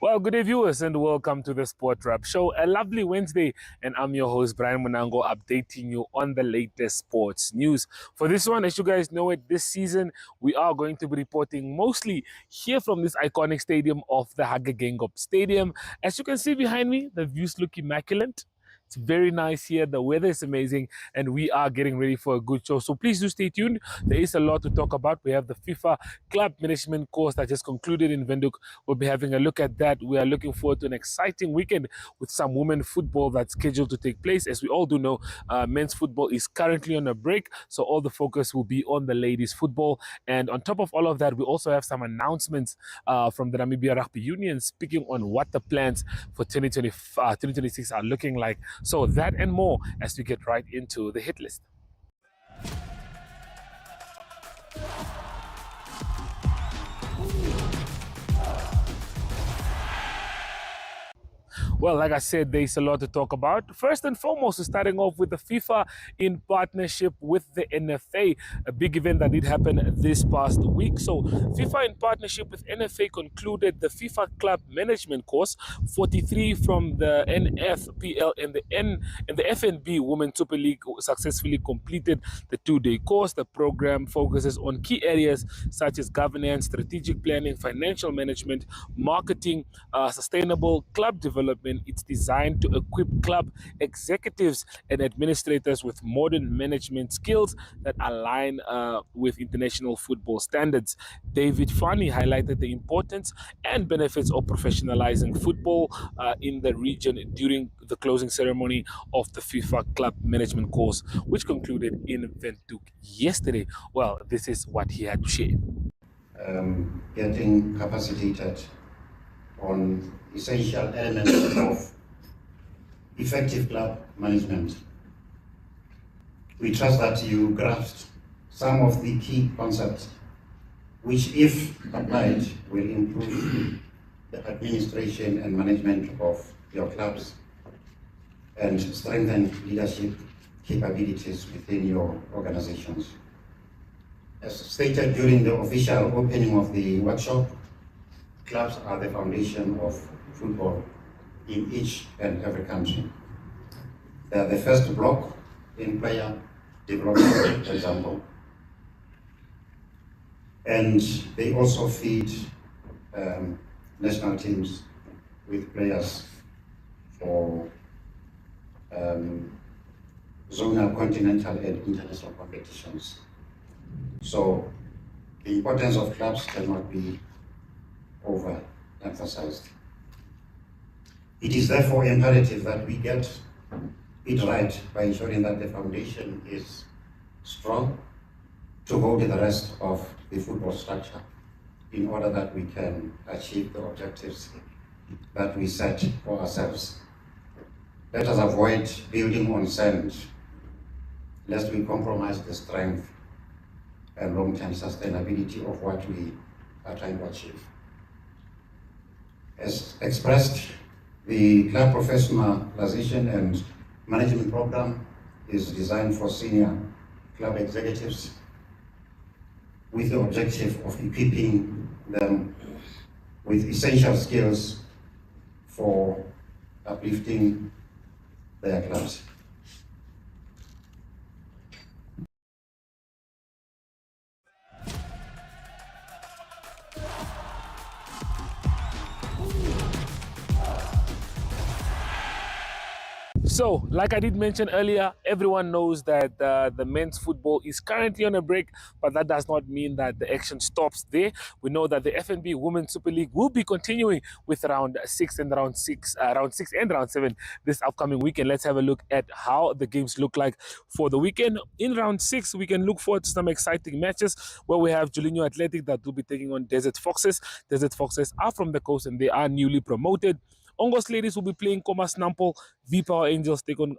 Well, good day, viewers, and welcome to the Sport Wrap Show. A lovely Wednesday, and I'm your host, Brian Munango, updating you on the latest sports news. For this one, as you guys know it, this season, we are going to be reporting mostly here from this iconic stadium of the Hage Geingob Stadium. As you can see behind me, the views look immaculate. It's very nice here. The weather is amazing, and we are getting ready for a good show. So please do stay tuned. There is a lot to talk about. We have the FIFA Club Management course that just concluded in Windhoek. We'll be having a look at that. We are looking forward to an exciting weekend with some women football that's scheduled to take place. As we all do know, men's football is currently on a break, so all the focus will be on the ladies' football. And on top of all of that, we also have some announcements from the Namibia Rugby Union speaking on what the plans for 2026 are looking like. So that and more as we get right into the hit list. Well, like I said, there's a lot to talk about. First and foremost, we're starting off with the FIFA in partnership with the NFA, a big event that did happen this past week. So, FIFA in partnership with NFA concluded the FIFA Club Management course. 43 from the NFPL and the FNB Women's Super League successfully completed the two-day course. The program focuses on key areas such as governance, strategic planning, financial management, marketing, sustainable club development. It's designed to equip club executives and administrators with modern management skills that align with international football standards. David Fani highlighted the importance and benefits of professionalizing football in the region during the closing ceremony of the FIFA Club Management course, which concluded in Windhoek yesterday. Well, this is what he had to share. Getting capacitated on essential elements of effective club management. We trust that you grasped some of the key concepts which, if applied, will improve the administration and management of your clubs and strengthen leadership capabilities within your organizations. As stated during the official opening of the workshop, clubs are the foundation of football in each and every country. They are the first block in player development, for example. And they also feed national teams with players for zonal, continental, and international competitions. So the importance of clubs cannot be overemphasized. It is therefore imperative that we get it right by ensuring that the foundation is strong to hold the rest of the football structure in order that we can achieve the objectives that we set for ourselves. Let us avoid building on sand, lest we compromise the strength and long-term sustainability of what we are trying to achieve. As expressed, the club professionalization and management program is designed for senior club executives with the objective of equipping them with essential skills for uplifting their clubs. So, like I did mention earlier, everyone knows that the men's football is currently on a break, but that does not mean that the action stops there. We know that the FNB Women's Super League will be continuing with round 6 and round 7 this upcoming weekend. Let's have a look at how the games look like for the weekend. In round 6, we can look forward to some exciting matches where we have Julinho Athletic that will be taking on Desert Foxes. Desert Foxes are from the coast and they are newly promoted. Ongos Ladies will be playing Komas Nampol. V-Power Angels take on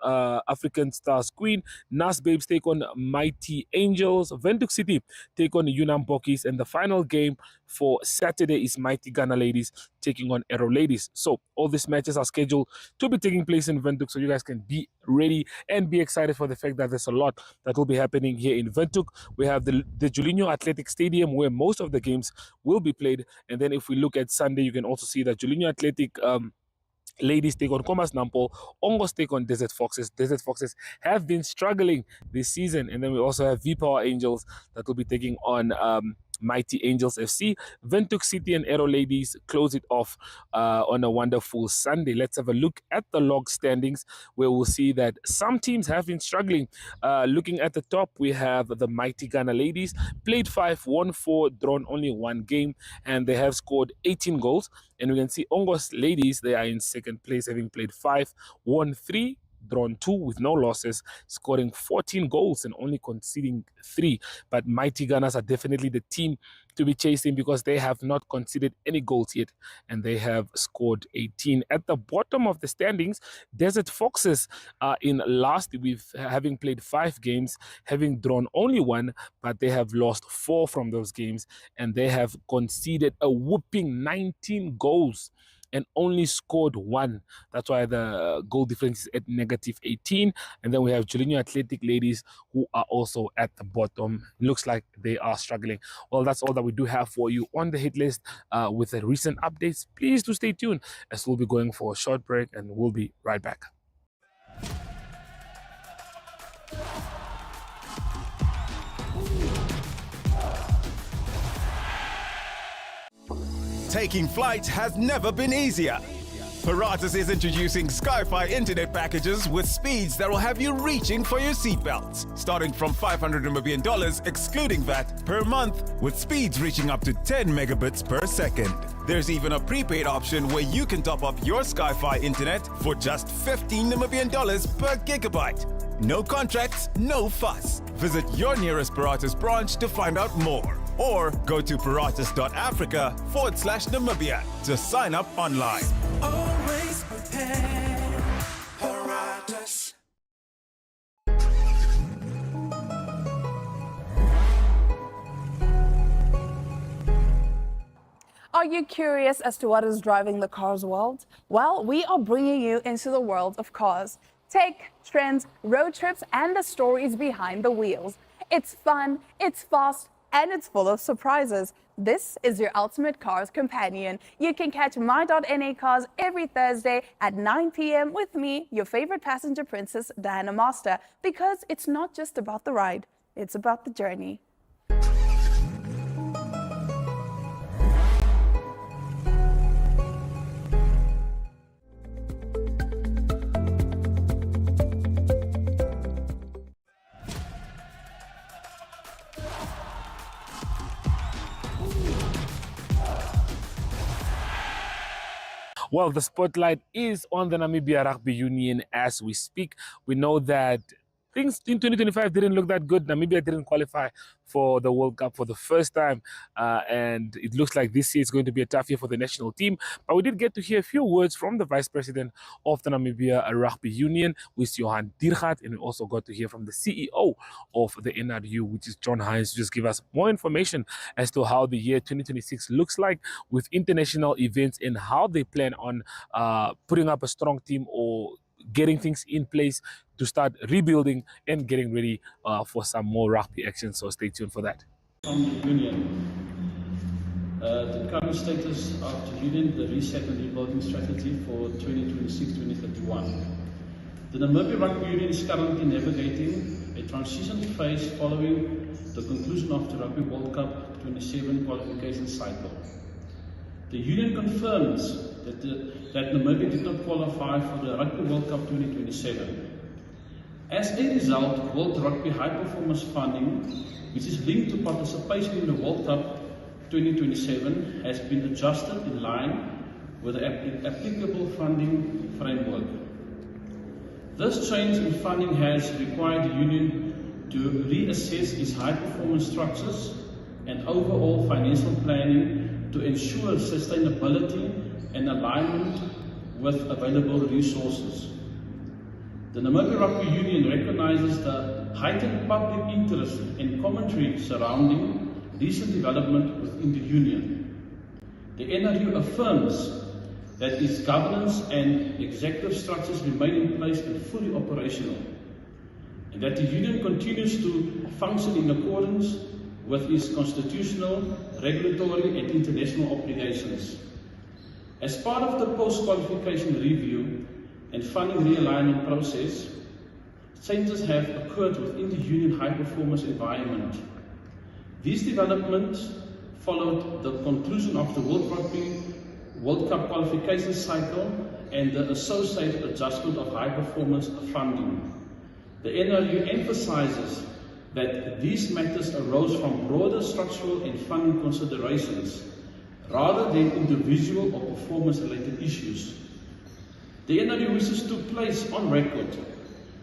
African Stars Queen. Nas Babes take on Mighty Angels. Windhoek City take on Yunnan Bokkies. And the final game for Saturday is Mighty Ghana Ladies taking on Arrow Ladies. So all these matches are scheduled to be taking place in Windhoek, so you guys can be ready and be excited for the fact that there's a lot that will be happening here in Windhoek. We have the Julinho Athletic Stadium where most of the games will be played. And then if we look at Sunday, you can also see that Julinho Athletic Ladies take on Komas Nampol. Ongos take on Desert Foxes. Desert Foxes have been struggling this season. And then we also have V-Power Angels that will be taking on Mighty Angels FC. Windhoek City and Arrow Ladies close it off on a wonderful Sunday. Let's have a look at the log standings, where we'll see that some teams have been struggling. Looking at the top, we have the Mighty Ghana Ladies, played 5, won 4, drawn only 1 game, and they have scored 18 goals. And we can see Ongos Ladies, they are in second place, having played 5, won 3, drawn 2 with no losses, scoring 14 goals and only conceding 3. But Mighty Gunners are definitely the team to be chasing because they have not conceded any goals yet and they have scored 18. At the bottom of the standings, Desert Foxes are in last with having played 5 games, having drawn only 1, but they have lost 4 from those games and they have conceded a whooping 19 goals and only scored 1. That's why the goal difference is at negative 18. And then we have Julinho Athletic Ladies, who are also at the bottom. Looks like they are struggling. Well, that's all that we do have for you on the hit list with the recent updates. Please do stay tuned as we'll be going for a short break and we'll be right back. Taking flight has never been easier. Paratus is introducing Sky-Fi internet packages with speeds that will have you reaching for your seatbelts. Starting from $500 Namibian excluding VAT per month, with speeds reaching up to 10 megabits per second. There's even a prepaid option where you can top up your Sky-Fi internet for just $15 Namibian per gigabyte. No contracts, no fuss. Visit your nearest Paratus branch to find out more. Or go to paratus.africa/Namibia to sign up online. Always prepared, Paratus. Are you curious as to what is driving the cars world? Well, we are bringing you into the world of cars. Tech, trends, road trips, and the stories behind the wheels. It's fun, it's fast, and it's full of surprises. This is your ultimate cars companion. You can catch My.NA Cars every Thursday at 9 p.m. with me, your favorite passenger princess, Diana Master, because it's not just about the ride, it's about the journey. Well, the spotlight is on the Namibia Rugby Union as we speak. We know that things in 2025 didn't look that good. Namibia didn't qualify for the World Cup for the first time. And it looks like this year is going to be a tough year for the national team. But we did get to hear a few words from the Vice President of the Namibia Rugby Union, which is Johan Diergaardt. And we also got to hear from the CEO of the NRU, which is John Hines, to just give us more information as to how the year 2026 looks like with international events and how they plan on putting up a strong team or getting things in place to start rebuilding and getting ready for some more rugby action. So stay tuned for that. From the Union, the current status of the Union, the reset and rebuilding strategy for 2026-2031. The Namibia Rugby Union is currently navigating a transition phase following the conclusion of the Rugby World Cup 27 qualification cycle. The Union confirms that Namibia did not qualify for the Rugby World Cup 2027. As a result, World Rugby High Performance Funding, which is linked to participation in the World Cup 2027, has been adjusted in line with the applicable funding framework. This change in funding has required the Union to reassess its high performance structures and overall financial planning to ensure sustainability and alignment with available resources. The Namibia Rugby Union recognizes the heightened public interest and commentary surrounding recent development within the union. The NRU affirms that its governance and executive structures remain in place and fully operational, and that the union continues to function in accordance with its constitutional, regulatory and international obligations. As part of the post-qualification review and funding realignment process, changes have occurred within the union high-performance environment. These developments followed the conclusion of the World Cup qualification cycle and the associated adjustment of high-performance funding. The NRU emphasizes that these matters arose from broader structural and funding considerations rather than individual or performance-related issues. The NRU wishes to place on record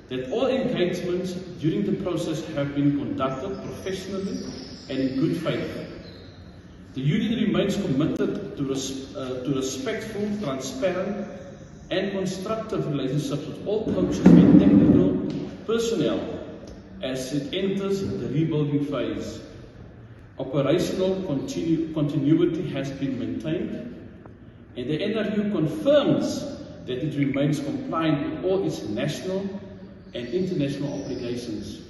that all engagements during the process have been conducted professionally and in good faith. The union remains committed to respectful, transparent and constructive relationships with all coaches and technical personnel as it enters the rebuilding phase. Operational continuity has been maintained, and the NRU confirms that it remains compliant with all its national and international obligations.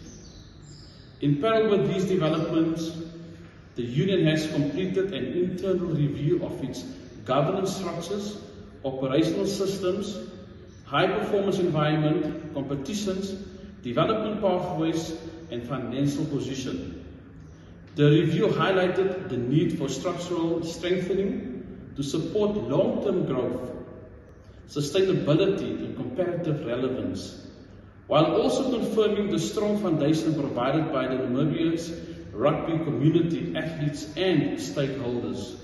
In parallel with these developments, the union has completed an internal review of its governance structures, operational systems, high-performance environment, competitions, development pathways, and financial position. The review highlighted the need for structural strengthening to support long-term growth, sustainability, and comparative relevance, while also confirming the strong foundation provided by the Namibia's rugby community, athletes, and stakeholders.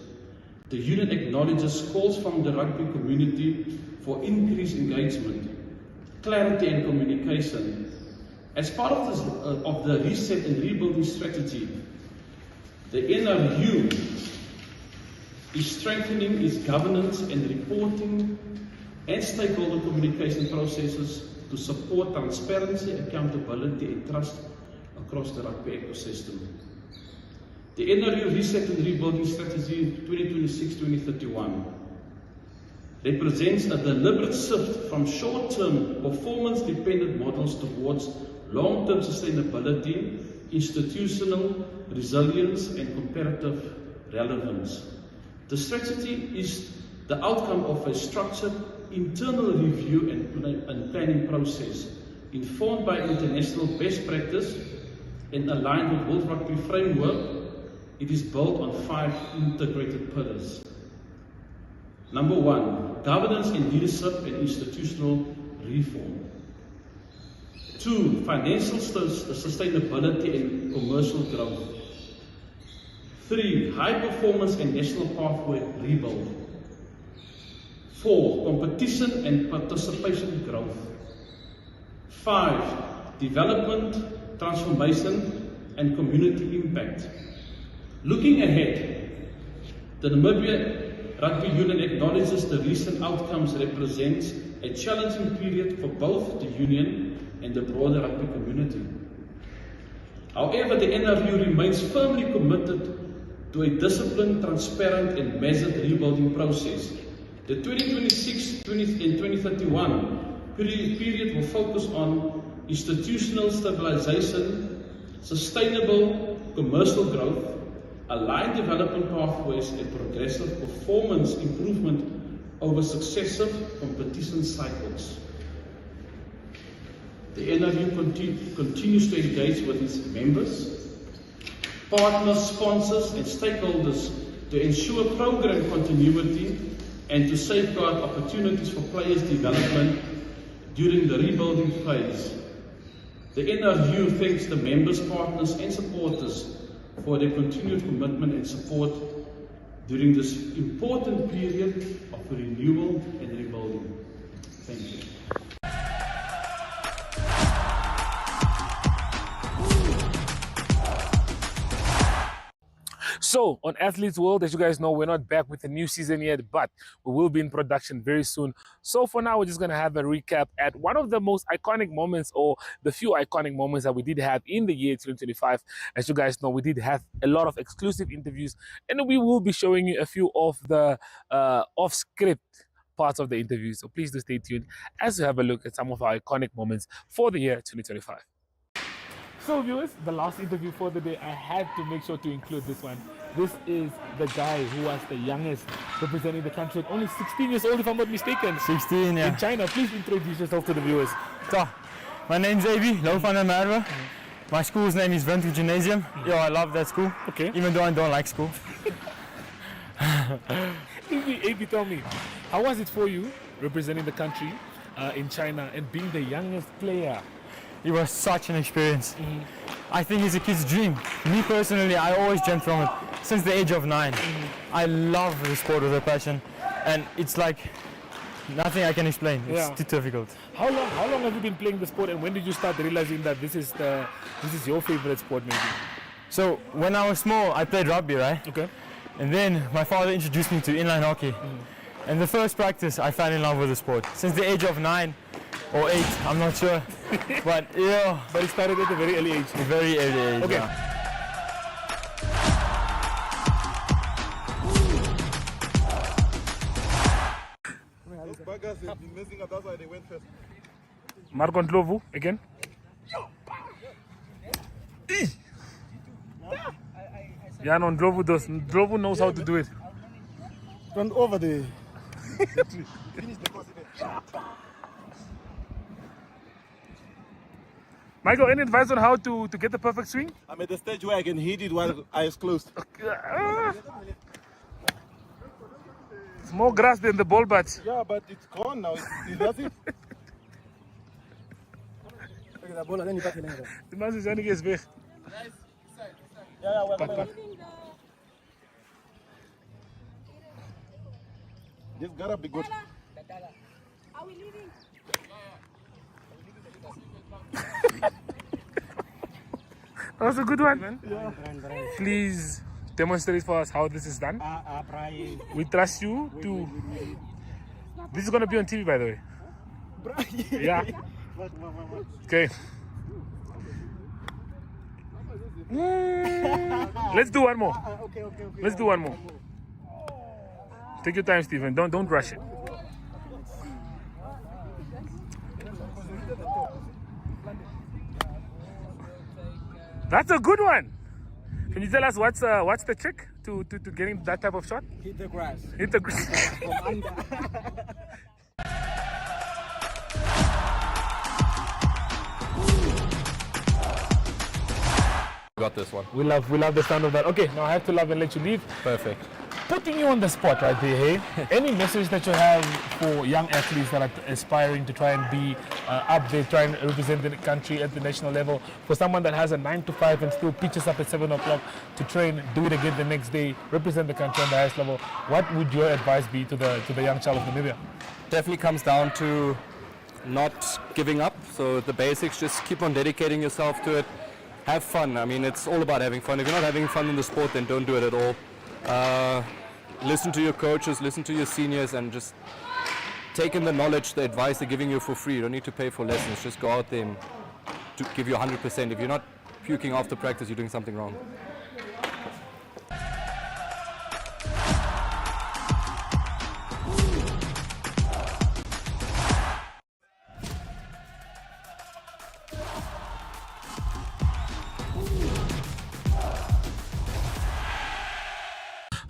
The union acknowledges calls from the rugby community for increased engagement, clarity, and communication. As part of the reset and rebuilding strategy, the NRU is strengthening its governance and reporting and stakeholder communication processes to support transparency, accountability, and trust across the rugby ecosystem. The NRU Reset and Rebuilding Strategy 2026-2031 represents a deliberate shift from short-term performance-dependent models towards long-term sustainability, institutional resilience, and comparative relevance. The strategy is the outcome of a structured internal review and planning process informed by international best practice and aligned with World Rugby framework. It is built on 5 integrated pillars. Number 1, governance and leadership and institutional reform. 2, financial sustainability and commercial growth. 3, high performance and national pathway rebuild. 4, competition and participation growth. 5, development, transformation, and community impact. Looking ahead, the Namibia Rugby Union acknowledges the recent outcomes represents a challenging period for both the union and the broader rugby community. However, the NRU remains firmly committed to a disciplined, transparent, and measured rebuilding process. The 2026 and 2031 period will focus on institutional stabilization, sustainable commercial growth, aligned development pathways, and progressive performance improvement over successive competition cycles. The NRU continues to engage with its members, partners, sponsors, and stakeholders to ensure program continuity and to safeguard opportunities for players' development during the rebuilding phase. The NRU thanks the members, partners, and supporters for their continued commitment and support during this important period of renewal and rebuilding. Thank you. So on Athletes World, as you guys know, we're not back with the new season yet, but we will be in production very soon. So for now, we're just going to have a recap at one of the most iconic moments, or the few iconic moments that we did have in the year 2025. As you guys know, we did have a lot of exclusive interviews, and we will be showing you a few of the off-script parts of the interview. So please do stay tuned as we have a look at some of our iconic moments for the year 2025. So viewers, the last interview for the day, I had to make sure to include this one. This is the guy who was the youngest representing the country, only 16 years old if I'm not mistaken. 16, yeah. In China. Please introduce yourself to the viewers. So, my name's Avi, Lau van der Merwe. My school's name is Windhoek Gymnasium. Yo, I love that school, Okay. even though I don't like school. Avi, tell me, how was it for you representing the country in China and being the youngest player? It was such an experience. I think it's a kid's dream. Me personally, I always dreamt from it since the age of 9. I love the sport with a passion, and it's like nothing I can explain. It's Yeah. too difficult. How long have you been playing the sport, and when did you start realizing that this is your favorite sport maybe? So when I was small, I played rugby, right? Okay. And then my father introduced me to inline hockey. And the first practice, I fell in love with the sport. Since the age of 9 or 8, I'm not sure. But yeah, But it started at a very early age. a very early age. Okay. yeah. Those buggers have been messing up, that's why they went first. Marco Ndlovu again. Yeah, no, Ndlovu knows how to do it. Run over the. Michael, any advice on how to get the perfect swing? I'm at the stage where I can hit it while eyes closed. It's more grass than the ball, but Yeah, but it's gone now. That's it. the man is running his way. Yeah, we're Pat, pat. This gotta be good. Are we leaving? That was a good one. Please demonstrate for us how this is done. We trust you to. This is going to be on TV, by the way. Yeah. Okay. Let's do one more. Let's do one more. Take your time, Stephen. Don't rush it. That's a good one. Can you tell us what's the trick to getting that type of shot? Hit the grass. Hit the grass. Got this one. We love the sound of that. Okay, now I have to love and let you leave. Perfect. Putting you on the spot right there, hey? Any message that you have for young athletes that are aspiring to try and be up there, try and represent the country at the national level, for someone that has a 9 to 5 and still pitches up at 7 o'clock to train, do it again the next day, represent the country on the highest level, what would your advice be to the young child of Namibia? Definitely comes down to not giving up. So the basics, just keep on dedicating yourself to it. Have fun. I mean, it's all about having fun. If you're not having fun in the sport, then don't do it at all. Listen to your coaches, listen to your seniors, and just take in the knowledge, the advice they're giving you for free. You don't need to pay for lessons. Just go out there and to give you 100%. If you're not puking after practice, you're doing something wrong.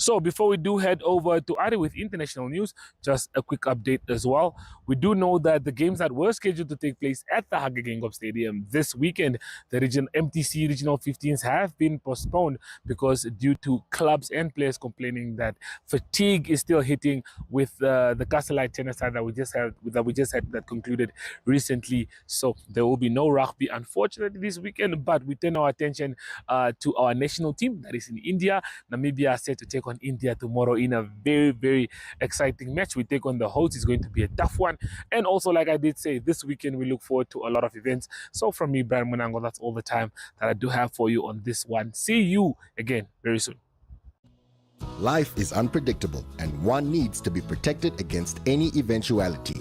So before we do head over to Ari with international news, just a quick update as well. We do know that the games that were scheduled to take place at the Hage Geingob Stadium this weekend, the MTC Regional 15s, have been postponed because due to clubs and players complaining that fatigue is still hitting with the Castlelite tennis side that we just had that concluded recently. So there will be no rugby, unfortunately, this weekend. But we turn our attention to our national team that is in India. Namibia are set to take on India tomorrow in a very, very exciting match. We take on the hosts. It's going to be a tough one. And also, like I did say, this weekend we look forward to a lot of events. So from me, Brian Munango, that's all the time that I do have for you on this one. See you again very soon. Life is unpredictable and one needs to be protected against any eventuality.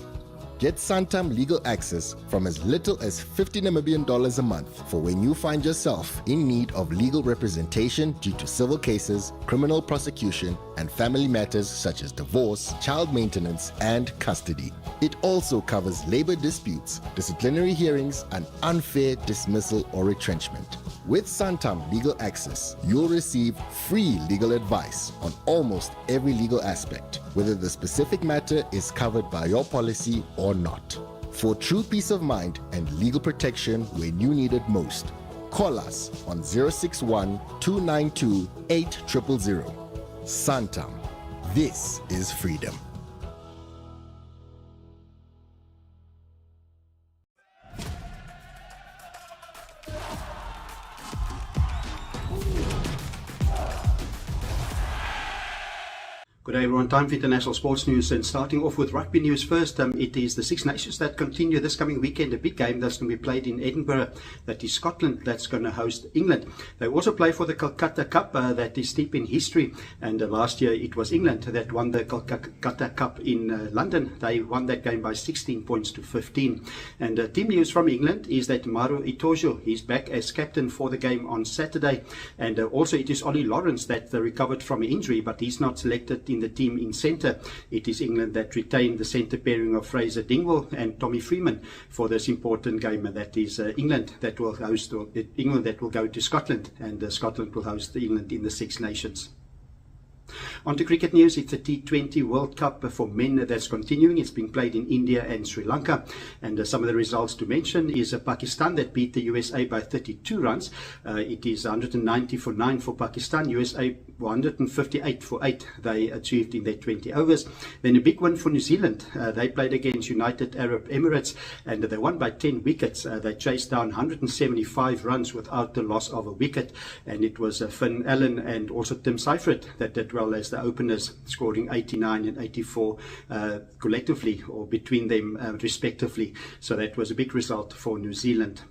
Get Santam legal access from as little as 50 Namibian dollars a month for when you find yourself in need of legal representation due to civil cases, criminal prosecution, and family matters such as divorce, child maintenance, and custody. It also covers labor disputes, disciplinary hearings, and unfair dismissal or retrenchment. With Santam Legal Access, you'll receive free legal advice on almost every legal aspect, whether the specific matter is covered by your policy or not. For true peace of mind and legal protection when you need it most, call us on 061 292 8000. Santam. This is freedom. Good day everyone, time for international sports news, and starting off with rugby news first. It is the Six Nations that continue this coming weekend, a big game that's going to be played in Edinburgh. That is Scotland that's going to host England. They also play for the Calcutta Cup that is deep in history, and last year it was England that won the Calcutta Cup in London. They won that game by 16 points to 15. And team news from England is that Maro Itoje is back as captain for the game on Saturday, and also it is Ollie Lawrence that recovered from an injury, but he's not selected in the team in centre. It is England that retained the centre pairing of Fraser Dingwall and Tommy Freeman for this important game. That is England that will host, or England that will go to Scotland, and Scotland will host England in the Six Nations. On to cricket news. It's the T20 World Cup for men that's continuing. It's being played in India and Sri Lanka. And some of the results to mention is Pakistan that beat the USA by 32 runs. It is 190 for 9 for Pakistan. USA 158 for 8 they achieved in their 20 overs. Then a big one for New Zealand. They played against United Arab Emirates and they won by 10 wickets. They chased down 175 runs without the loss of a wicket. And it was Finn Allen and also Tim Seifert that did well as the openers, scoring 89 and 84 collectively or between them respectively. So that was a big result for New Zealand.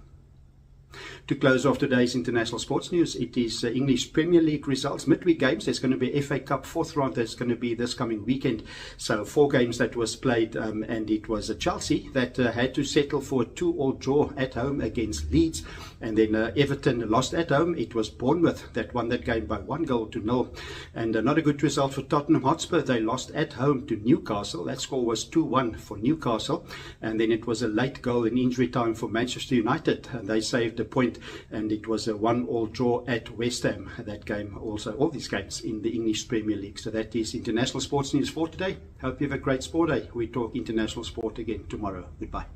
To close off today's international sports news, it is English Premier League results, midweek games. There's going to be FA Cup fourth round that's going to be this coming weekend. So 4 games that was played, and it was Chelsea that had to settle for a 2-2 draw at home against Leeds. And then Everton lost at home. It was Bournemouth that won that game by 1-0. And not a good result for Tottenham Hotspur. They lost at home to Newcastle. That score was 2-1 for Newcastle. And then it was a late goal in injury time for Manchester United. And they saved a point, and it was a 1-1 draw at West Ham. That game also, all these games in the English Premier League. So that is international sports news for today. Hope you have a great sport day. We talk international sport again tomorrow. Goodbye.